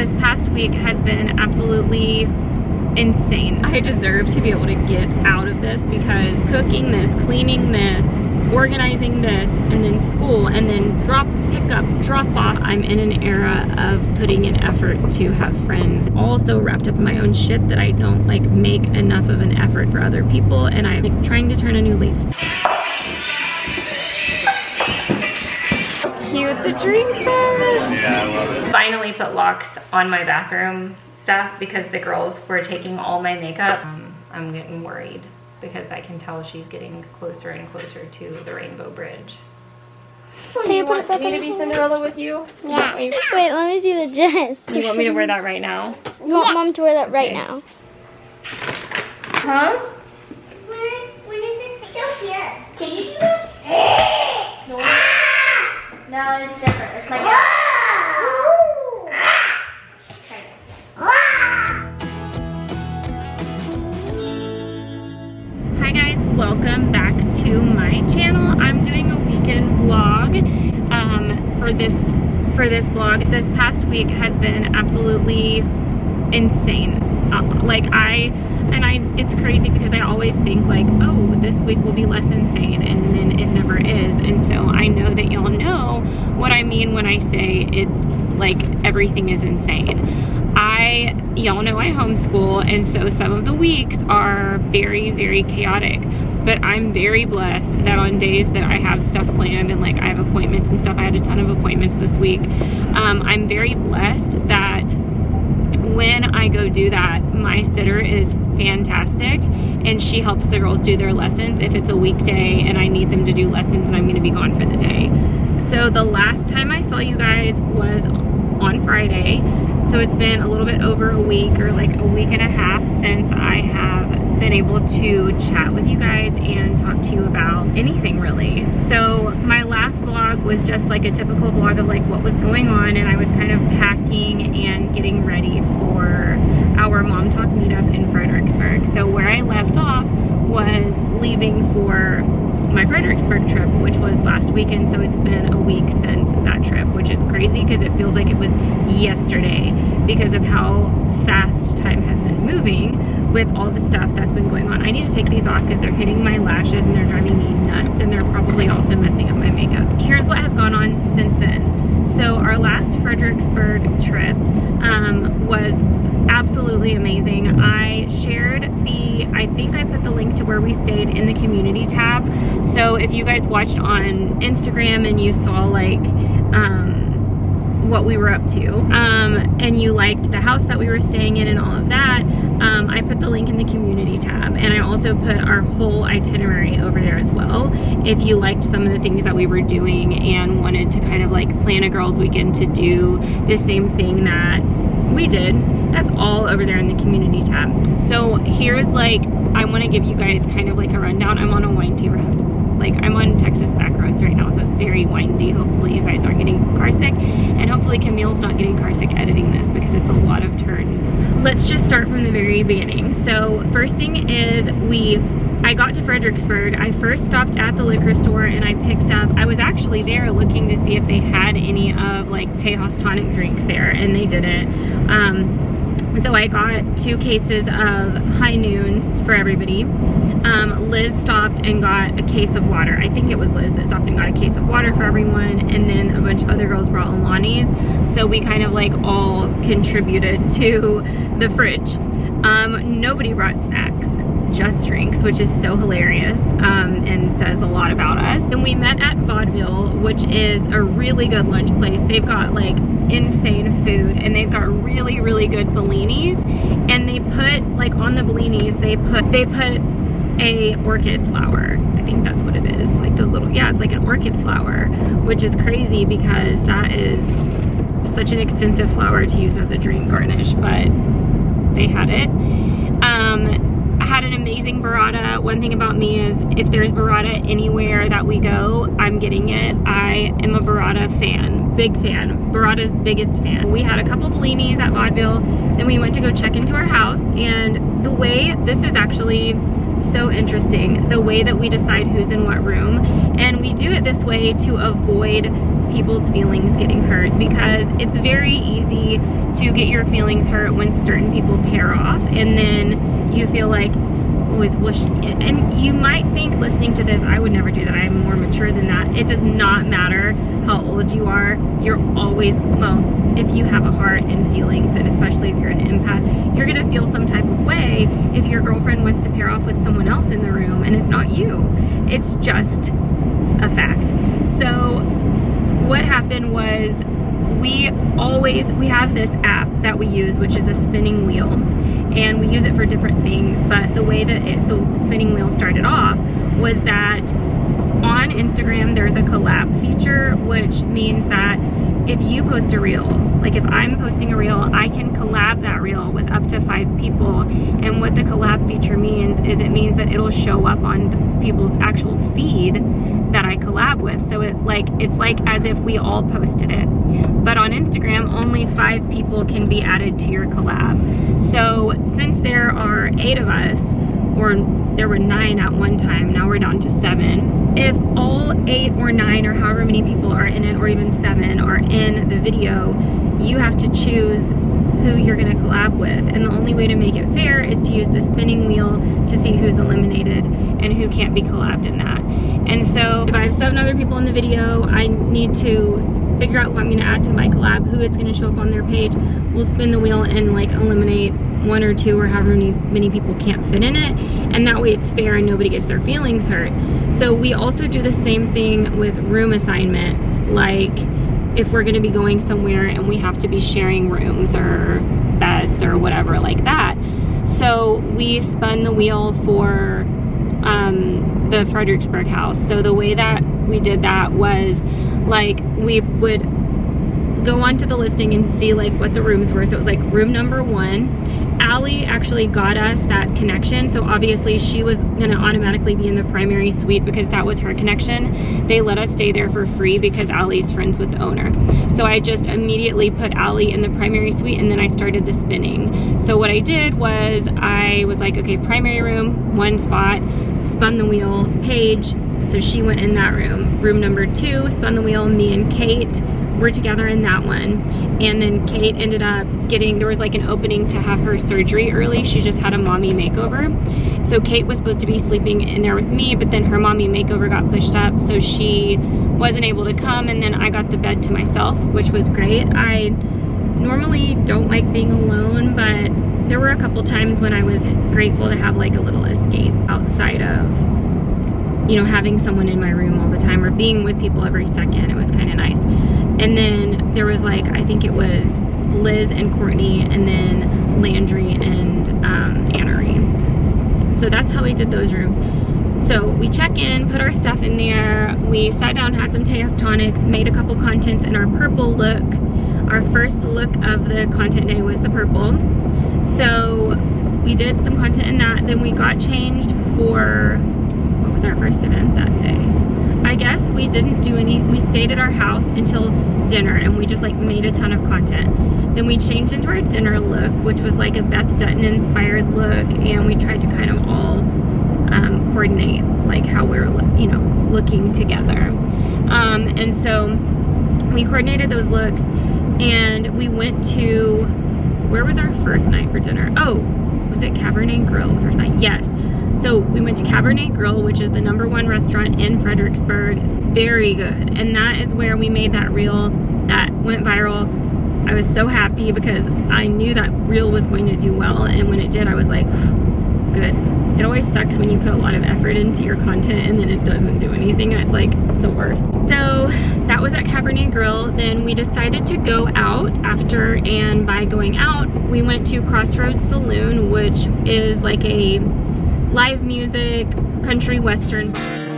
this past week has been absolutely insane. I deserve to be able to get out of this because cooking this, cleaning this, organizing this, and then school, and then pick up, drop off. I'm in an era of putting in effort to have friends. Also wrapped up in my own shit that I don't like make enough of an effort for other people, and I'm like trying to turn a new leaf. Cute the drinks are. Yeah, I love it. Finally put locks on my bathroom stuff because the girls were taking all my makeup. I'm getting worried because I can tell she's getting closer and closer to the Rainbow Bridge. Do you want me to be Cinderella with you? Yeah. Wait, let me see the dress. You want me to wear that right now? I want Mom to wear that right now. Huh? When is it still here? Can you do that? No, it's different. It's like Hi guys, welcome back to my channel. I'm doing a weekend vlog for this vlog. This past week has been absolutely insane. It's crazy because I always think like, oh, this week will be less insane, and then it never is. And so I know that y'all know what I mean when I say it's like everything is insane. Y'all know I homeschool, and so some of the weeks are very, very chaotic. But I'm very blessed that on days that I have stuff planned and like I have appointments and stuff, I had a ton of appointments this week. I'm very blessed that when I go do that, my sitter is fantastic and she helps the girls do their lessons if it's a weekday and I need them to do lessons and I'm going to be gone for the day. So the last time I saw you guys was on Friday. So it's been a little bit over a week or like a week and a half since I have been able to chat with you guys and talk to you about anything really. So my last vlog was just like a typical vlog of like what was going on, and I was kind of packing and getting ready for our Mom Talk meetup in Fredericksburg. So where I left off was leaving for my Fredericksburg trip, which was last weekend. So it's been a week since that trip, which is crazy because it feels like it was yesterday because of how fast time has been moving with all the stuff that's been going on. I need to take these off because they're hitting my lashes and they're driving me nuts, and they're probably also messing up my makeup. Here's what has gone on since then. So our last Fredericksburg trip was absolutely amazing. I shared I think I put the link to where we stayed in the community tab. So if you guys watched on Instagram and you saw like what we were up to, and you liked the house that we were staying in and all of that, I put the link in the community tab, and I also put our whole itinerary over there as well. If you liked some of the things that we were doing and wanted to kind of like plan a girls' weekend to do the same thing that we did, that's all over there in the community tab. So here's like, I want to give you guys kind of like a rundown. I'm on a windy road. Like I'm on Texas back roads right now, so it's very windy. Hopefully you guys aren't getting car sick, and hopefully Camille's not getting car sick editing this because it's a lot of turns. Let's just start from the very beginning. So first thing is I got to Fredericksburg. I first stopped at the liquor store and I picked up, I was actually there looking to see if they had any of like Tejas tonic drinks there, and they didn't. So I got 2 cases of high noons for everybody. Liz stopped and got a case of water. I think it was Liz that stopped and got a case of water for everyone, and then a bunch of other girls brought Alani's. So we kind of like all contributed to the fridge. Nobody brought snacks, just drinks, which is so hilarious and says a lot about us. And we met at Vaudeville, which is a really good lunch place. They've got like insane food, and they've got really, really good bellinis, and they put like on the bellinis they put a orchid flower. I think that's what it is, like those little, yeah, it's like an orchid flower, which is crazy because that is such an expensive flower to use as a drink garnish, but they had it. I had an amazing burrata. One thing about me is if there's burrata anywhere that we go, I'm getting it. I am a burrata fan, big fan, burrata's biggest fan. We had a couple bellinis at Vaudeville, then we went to go check into our house, and the way, this is actually so interesting, the way that we decide who's in what room, and we do it this way to avoid people's feelings getting hurt, because it's very easy to get your feelings hurt when certain people pair off, and then you feel like, and you might think listening to this, I would never do that, I'm more mature than that. It does not matter how old you are, you're always, well, if you have a heart and feelings, and especially if you're an empath, you're gonna feel some type of way if your girlfriend wants to pair off with someone else in the room and it's not you. It's just a fact. So what happened was, we have this app that we use, which is a spinning wheel, and we use it for different things, but the way that the spinning wheel started off was that on Instagram there's a collab feature, which means that if you post a reel, like if I'm posting a reel, I can collab that reel with up to 5 people, and what the collab feature means is it means that it'll show up on people's actual feed that I collab with. So it's like as if we all posted it. But on Instagram, only 5 people can be added to your collab. So since there are 8 of us, or there were 9 at one time, now we're down to 7. If all 8 or 9 or however many people are in it, or even 7 are in the video, you have to choose who you're gonna collab with. And the only way to make it fair is to use the spinning wheel to see who's eliminated and who can't be collabed in that. And so if I have 7 other people in the video, I need to figure out who I'm gonna add to my collab, who it's gonna show up on their page. We'll spin the wheel and like eliminate 1 or 2 or however many people can't fit in it, and that way it's fair and nobody gets their feelings hurt. So we also do the same thing with room assignments, like if we're gonna be going somewhere and we have to be sharing rooms or beds or whatever like that. So we spun the wheel for the Fredericksburg house. So the way that we did that was, like, we would go onto the listing and see like what the rooms were. So it was like room number 1. Allie actually got us that connection, so obviously she was gonna automatically be in the primary suite because that was her connection. They let us stay there for free because Allie's friends with the owner. So I just immediately put Allie in the primary suite, and then I started the spinning. So what I did was, I was like, okay, primary room, 1 spot, spun the wheel, Paige, so she went in that room. Room number 2, spun the wheel, me and Kate were together in that one. And then Kate ended up there was like an opening to have her surgery early. She just had a mommy makeover. So Kate was supposed to be sleeping in there with me, but then her mommy makeover got pushed up, so she wasn't able to come, and then I got the bed to myself, which was great. I normally don't like being alone, but there were a couple times when I was grateful to have like a little escape outside of, you know, having someone in my room all the time or being with people every second. It was kind of nice. And then there was like, I think it was Liz and Courtney, and then Landry and Aaryn. So that's how we did those rooms. So we check in, put our stuff in there, we sat down, had some Tejas tonics, made a couple contents in our purple look. Our first look of the content day was the purple. So we did some content in that. Then we got changed for, what was our first event that day? I guess we didn't do we stayed at our house until dinner, and we just like made a ton of content. Then we changed into our dinner look, which was like a Beth Dutton inspired look, and we tried to kind of all coordinate like how we're, you know, looking together. And so we coordinated those looks, and we went to, where was our first night for dinner? Oh, was it Cabernet Grill the first night? Yes. So we went to Cabernet Grill, which is the #1 restaurant in Fredericksburg. Very good. And that is where we made that reel that went viral. I was so happy because I knew that reel was going to do well, and when it did, I was like, good. It always sucks when you put a lot of effort into your content and then it doesn't do anything. It's like the worst. So that was at Cabernet Grill. Then we decided to go out after, and by going out, we went to Crossroads Saloon, which is like a live music, country western bar.